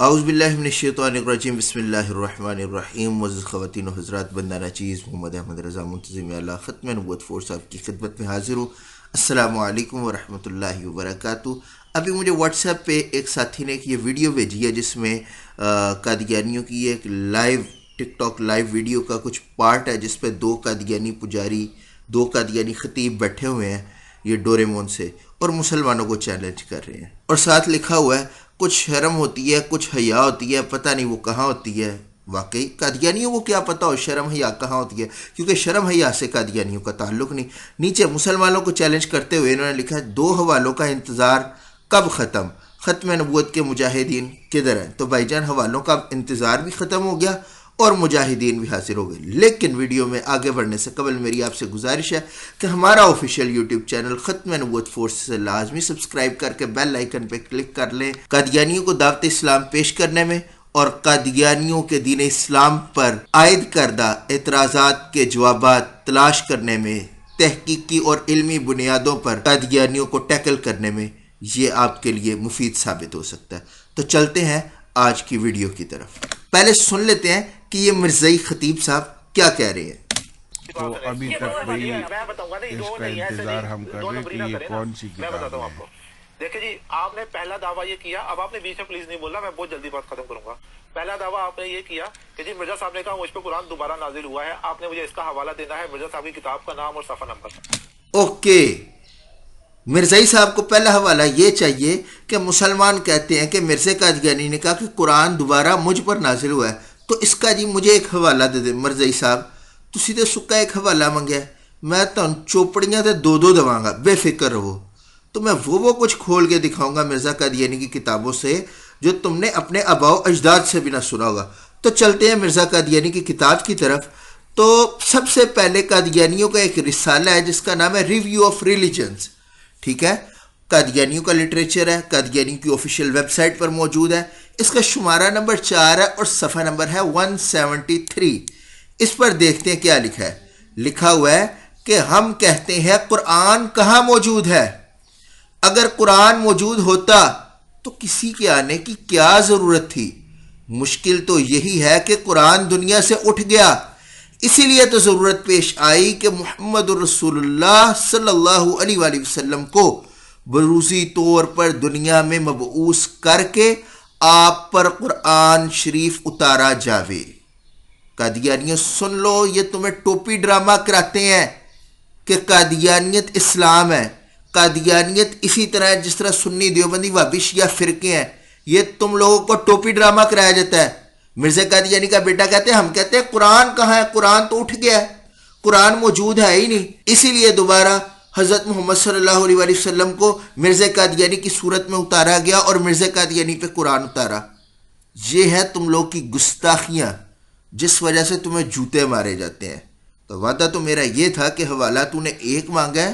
اعوذ باللہ من الشیطان الرجیم بسم اللہ الرحمن الرحیم معزز خواتین و حضرات، بندہ چیز محمد احمد رضا منتظم اعلیٰ ختم نبوت فورس آپ کی خدمت میں حاضر ہوں۔ السلام علیکم ورحمۃ اللہ وبرکاتہ۔ ابھی مجھے واٹس ایپ پہ ایک ساتھی نے ایک یہ ویڈیو بھیجی ہے جس میں قادیانیوں کی ایک لائیو ٹک ٹاک لائیو ویڈیو کا کچھ پارٹ ہے جس پہ دو قادیانی پجاری، دو قادیانی خطیب بیٹھے ہوئے ہیں یہ ڈوریمون سے، اور مسلمانوں کو چیلنج کر رہے ہیں، اور ساتھ لکھا ہوا ہے کچھ شرم ہوتی ہے، کچھ حیا ہوتی ہے، پتہ نہیں وہ کہاں ہوتی ہے۔ واقعی قادیانیوں کو کیا پتہ ہو شرم حیا کہاں ہوتی ہے، کیونکہ شرم حیا سے قادیانیوں کا تعلق نہیں۔ نیچے مسلمانوں کو چیلنج کرتے ہوئے انہوں نے لکھا ہے دو حوالوں کا انتظار کب ختم، ختم نبوت کے مجاہدین کدھر ہیں؟ تو بھائی جان حوالوں کا انتظار بھی ختم ہو گیا اور مجاہدین بھی حاضر ہو گئے۔ لیکن ویڈیو میں آگے بڑھنے سے قبل میری آپ سے گزارش ہے کہ ہمارا آفیشیل یوٹیوب چینل ختم نبوت فورس سے لازمی سبسکرائب کر کے بیل آئیکن پہ کلک کر لیں۔ قادیانیوں کو دعوت اسلام پیش کرنے میں اور قادیانیوں کے دین اسلام پر عائد کردہ اعتراضات کے جوابات تلاش کرنے میں، تحقیقی اور علمی بنیادوں پر قادیانیوں کو ٹیکل کرنے میں یہ آپ کے لیے مفید ثابت ہو سکتا ہے۔ تو چلتے ہیں آج کی ویڈیو کی طرف۔ پہلے سن لیتے ہیں کہ یہ مرزائی خطیب صاحب کیا کہہ رہے ہیں۔ تو ابھی تک بھئی اس کا انتظار ہم کر رہے کہ یہ کون سی کتاب ہے۔ دیکھیں جی، آپ نے پہلا دعویٰ یہ کیا، اب آپ نے بیچ میں پلیز نہیں بولنا، میں بہت جلدی بات ختم کروں گا۔ پہلا دعویٰ آپ نے یہ کیا کہ جی مرزا صاحب نے کہا مجھ پہ قرآن دوبارہ نازل ہوا ہے، آپ نے مجھے اس کا حوالہ دینا ہے، مرزا صاحب کی کتاب کا نام اور صفحہ نمبر۔ اوکے، مرزائی صاحب کو پہلا حوالہ یہ چاہیے کہ مسلمان کہتے ہیں کہ مرزا قادیانی نے کہا کہ قرآن دوبارہ مجھ پر نازل ہوا ہے، تو اس کا جی مجھے ایک حوالہ دے دے مرزائی صاحب۔ تو سیدھے سکا ایک حوالہ منگیا، میں تو چوپڑیاں تے دو دو دواں گا، بے فکر رہو۔ تو میں وہ کچھ کھول کے دکھاؤں گا مرزا قادیانی کی کتابوں سے جو تم نے اپنے آباء و اجداد سے بھی نہ سنا ہوگا۔ تو چلتے ہیں مرزا قادیانی کی کتاب کی طرف۔ تو سب سے پہلے قادیانیوں کا ایک رسالہ ہے جس کا نام ہے ریویو آف ریلیجنز، ٹھیک ہے، قادیانیوں کا لٹریچر ہے، قادیانیوں کی آفیشیل ویب سائٹ پر موجود ہے۔ اس کا شمارہ نمبر 4 ہے اور صفحہ نمبر ہے 173۔ اس پر دیکھتے ہیں کیا لکھا ہے۔ لکھا ہوا ہے کہ ہم کہتے ہیں قرآن کہاں موجود ہے؟ اگر قرآن موجود ہوتا تو کسی کے آنے کی کیا ضرورت تھی؟ مشکل تو یہی ہے کہ قرآن دنیا سے اٹھ گیا، اسی لیے تو ضرورت پیش آئی کہ محمد رسول اللہ صلی اللہ علیہ وآلہ وسلم کو بروزی طور پر دنیا میں مبعوث کر کے آپ پر قرآن شریف اتارا جاوے۔ قادیانیوں سن لو، یہ تمہیں ٹوپی ڈرامہ کراتے ہیں کہ قادیانیت اسلام ہے۔ قادیانیت اسی طرح جس طرح سنی دیوبندی وہابی شیعہ فرقے ہیں، یہ تم لوگوں کو ٹوپی ڈرامہ کرایا جاتا ہے۔ مرزا قادیانی کا بیٹا کہتے ہیں، ہم کہتے ہیں قرآن کہاں ہے؟ قرآن تو اٹھ گیا ہے، قرآن موجود ہے ہی نہیں، اسی لیے دوبارہ حضرت محمد صلی اللہ علیہ وآلہ وسلم کو مرزا قادیانی کی صورت میں اتارا گیا اور مرزا قادیانی پہ قرآن اتارا۔ یہ ہے تم لوگ کی گستاخیاں جس وجہ سے تمہیں جوتے مارے جاتے ہیں۔ تو وعدہ تو میرا یہ تھا کہ حوالہ تو نے ایک مانگا ہے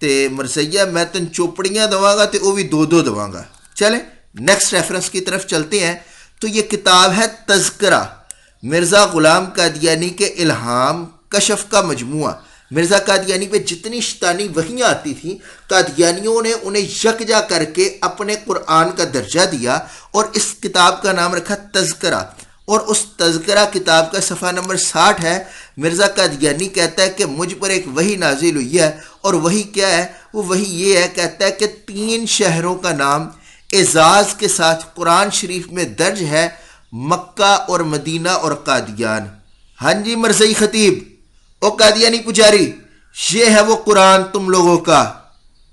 تے مرزیا میں تن چوپڑیاں دواں گا تے وہ بھی دو دو دواں گا۔ چلیں نیکسٹ ریفرنس کی طرف چلتے ہیں۔ تو یہ کتاب ہے تذکرہ، مرزا غلام قادیانی کے الہام کشف کا مجموعہ۔ مرزا قادیانی پہ جتنی شیطانی وحیاں آتی تھیں، قادیانیوں نے انہیں یکجا کر کے اپنے قرآن کا درجہ دیا اور اس کتاب کا نام رکھا تذکرہ، اور اس تذکرہ کتاب کا صفحہ نمبر 60 ہے۔ مرزا قادیانی کہتا ہے کہ مجھ پر ایک وحی نازل ہوئی ہے، اور وحی کیا ہے؟ وہ وحی یہ ہے، کہتا ہے کہ 3 شہروں کا نام اعزاز کے ساتھ قرآن شریف میں درج ہے، مکہ اور مدینہ اور قادیان۔ ہاں جی مرزائی خطیب، او قادیانی پجاری، یہ ہے وہ قرآن تم لوگوں کا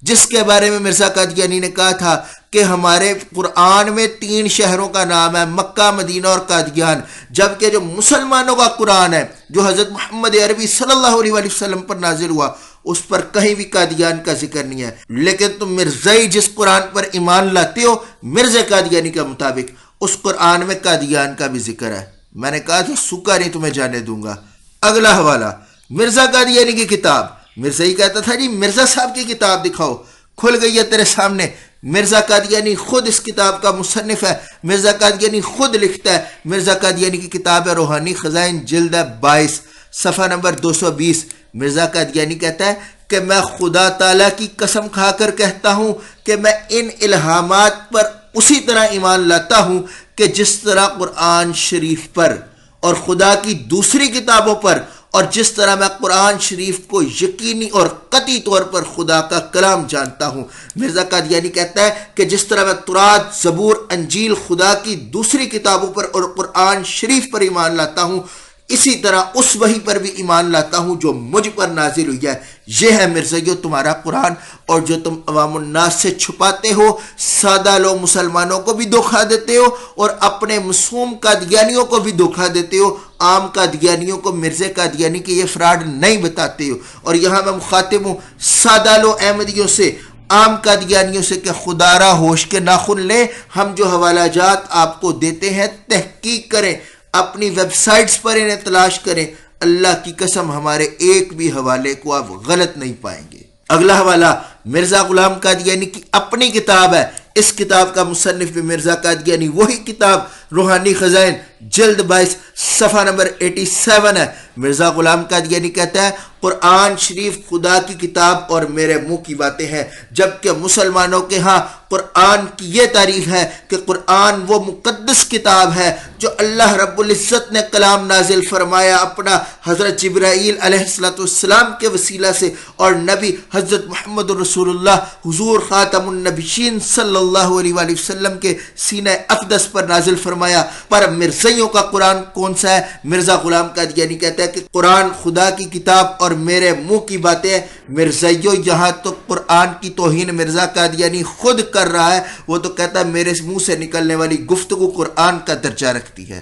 جس کے بارے میں مرزا قادیانی نے کہا تھا کہ ہمارے قرآن میں 3 شہروں کا نام ہے، مکہ، مدینہ اور قادیان، جبکہ جو مسلمانوں کا قرآن ہے جو حضرت محمد عربی صلی اللہ علیہ وآلہ وسلم پر نازل ہوا، اس پر کہیں بھی قادیان کا ذکر نہیں ہے۔ لیکن تم مرزائی جس قرآن پر ایمان لاتے ہو، مرزا قادیانی کے مطابق اس قرآن میں قادیان کا بھی ذکر ہے۔ میں نے کہا تھا سکا نہیں تمہیں جانے دوں گا۔ اگلا حوالہ مرزا قادیانی کی کتاب۔ مرزائی کہتا تھا جی مرزا صاحب کی کتاب دکھاؤ، کھل گئی ہے تیرے سامنے۔ مرزا قادیانی خود اس کتاب کا مصنف ہے، مرزا قادیانی خود لکھتا ہے۔ مرزا قادیانی کی کتاب ہے روحانی خزائن، جلد 22، صفحہ نمبر 220۔ مرزا قادیانی کہتا ہے کہ میں خدا تعالیٰ کی قسم کھا کر کہتا ہوں کہ میں ان الہامات پر اسی طرح ایمان لاتا ہوں کہ جس طرح قرآن شریف پر اور خدا کی دوسری کتابوں پر اور جس طرح میں قرآن شریف کو یقینی اور قطعی طور پر خدا کا کلام جانتا ہوں، مرزا قادیانی کہتا ہے کہ جس طرح میں تورات، زبور، انجیل خدا کی دوسری کتابوں پر اور قرآن شریف پر ایمان لاتا ہوں، اسی طرح اس وحی پر بھی ایمان لاتا ہوں جو مجھ پر نازل ہوئی ہے۔ یہ ہے مرزائیو تمہارا قرآن، اور جو تم عوام الناس سے چھپاتے ہو، سادہ لوگ مسلمانوں کو بھی دھوکہ دیتے ہو اور اپنے معصوم قادیانیوں کو بھی دھوکہ دیتے ہو، عام قادیانیوں کو مرزا قادیانی کے یہ فراڈ نہیں بتاتے ہو۔ اور یہاں میں مخاطب ہوں سادہ لو احمدیوں سے، عام قادیانیوں سے کہ خدا را ہوش کے ناخن لیں۔ ہم جو حوالہ جات آپ کو دیتے ہیں تحقیق کریں، اپنی ویب سائٹس پر انہیں تلاش کریں، اللہ کی قسم ہمارے ایک بھی حوالے کو آپ غلط نہیں پائیں گے۔ اگلا حوالہ مرزا غلام قادیانی کی اپنی کتاب ہے۔ اس کتاب کا مصنف بھی مرزا قادیانی، وہی کتاب روحانی خزائن جلد 22 صفحہ نمبر 87 ہے۔ مرزا غلام قادیانی کہتا ہے قرآن شریف خدا کی کتاب اور میرے منہ کی باتیں ہیں، جبکہ مسلمانوں کے ہاں قرآن کی یہ تعریف ہے کہ قرآن وہ مقدس کتاب ہے جو اللہ رب العزت نے کلام نازل فرمایا اپنا حضرت جبرائیل علیہ السلام کے وسیلہ سے، اور نبی حضرت محمد رسول اللہ حضور خاتم النبیین صلی اللہ علیہ وآلہ وسلم کے سینہ اقدس پر نازل فرمایا۔ پر مرزائیوں کا قرآن کون سا ہے؟ مرزا غلام قادیانی کہتا ہے کہ قرآن خدا کی کتاب اور میرے منہ کی باتیں ہیں۔ مرزائیوں یہاں تو قرآن کی توہین مرزا قادیانی خود کر رہا ہے، وہ تو کہتا ہے میرے منہ سے نکلنے والی گفتگو قرآن کا درجہ رکھتی ہے۔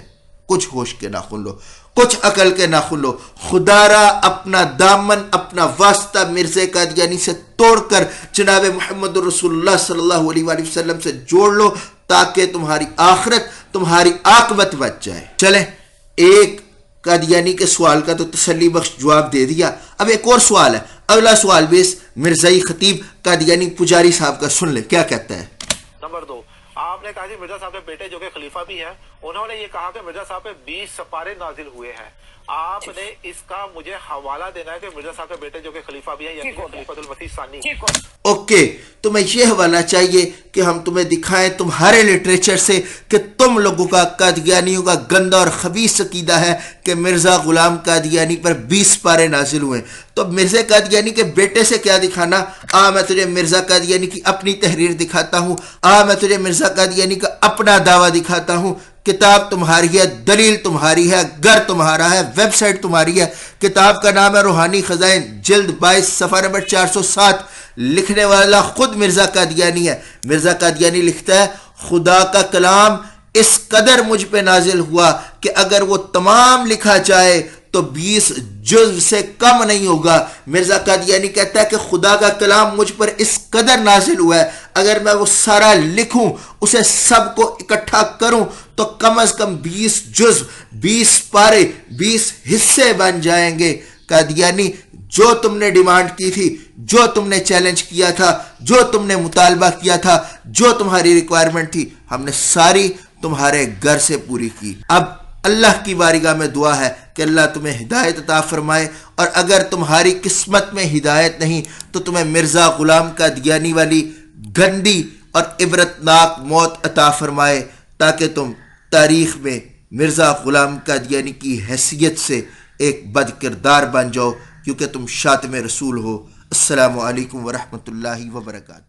کچھ ہوش کے ناخن لو، کچھ عقل کے ناخن لو، خدا را اپنا دامن، اپنا واسطہ مرزا قادیانی سے توڑ کر جناب محمد رسول اللہ صلی اللہ علیہ وآلہ وسلم سے جوڑ لو تاکہ تمہاری آخرت، تمہاری عاقبت بچ جائے۔ چلیں، ایک قادیانی کے سوال کا تو تسلی بخش جواب دے دیا، اب ایک اور سوال ہے۔ اگلا سوال بھی اس مرزائی خطیب قادیانی پجاری صاحب کا سن لے، کیا کہتا ہے۔ نمبر 2، آپ نے کہا جی مرزا صاحب کے بیٹے جو کہ خلیفہ بھی ہیں، انہوں نے یہ کہا کہ مرزا صاحب پہ 20 سپارے نازل ہوئے ہیں۔ آپ نے اس کا مجھے حوالہ دینا ہے کہ مرزا صاحب کے بیٹے جو کہ خلیفہ بھی ہیں، یعنی خلیفۃ المسیح ثانی۔ اوکے، تمہیں یہ حوالہ چاہیے کہ ہم تمہیں دکھائیں تمہارے لٹریچر سے کہ تم لوگوں کا قادیانیوں کا گندا اور خبیث عقیدہ ہے کہ مرزا غلام قادیانی پر 20 پارے نازل ہوئے۔ تو مرزا قادیانی کے بیٹے سے کیا دکھانا؟ میں تجھے مرزا قادیانی کی اپنی تحریر دکھاتا ہوں، میں تجھے مرزا قادیانی کا اپنا دعویٰ دکھاتا ہوں۔ کتاب تمہاری ہے، دلیل تمہاری ہے، گھر تمہارا ہے، ویب سائٹ تمہاری ہے۔ کتاب کا نام ہے روحانی خزائن جلد 22 صفحہ نمبر 407، لکھنے والا خود مرزا قادیانی ہے۔ مرزا قادیانی لکھتا ہے خدا کا کلام اس قدر مجھ پہ نازل ہوا کہ اگر وہ تمام لکھا جائے تو 20 جزو سے کم نہیں ہوگا۔ مرزا قادیانی کہتا ہے کہ خدا کا کلام مجھ پر اس قدر نازل ہوا ہے، اگر میں وہ سارا لکھوں، اسے سب کو اکٹھا کروں تو کم از کم 20 جزو، 20 پارے، 20 حصے بن جائیں گے۔ قادیانی، جو تم نے ڈیمانڈ کی تھی، جو تم نے چیلنج کیا تھا، جو تم نے مطالبہ کیا تھا، جو تمہاری ریکوائرمنٹ تھی، ہم نے ساری تمہارے گھر سے پوری کی۔ اب اللہ کی بارگاہ میں دعا ہے کہ اللہ تمہیں ہدایت عطا فرمائے، اور اگر تمہاری قسمت میں ہدایت نہیں تو تمہیں مرزا غلام قادیانی والی گندی اور عبرتناک موت عطا فرمائے، تاکہ تم تاریخ میں مرزا غلام قادیانی کی حیثیت سے ایک بد کردار بن جاؤ، کیونکہ تم شاتم رسول ہو۔ السلام علیکم ورحمۃ اللہ وبرکاتہ۔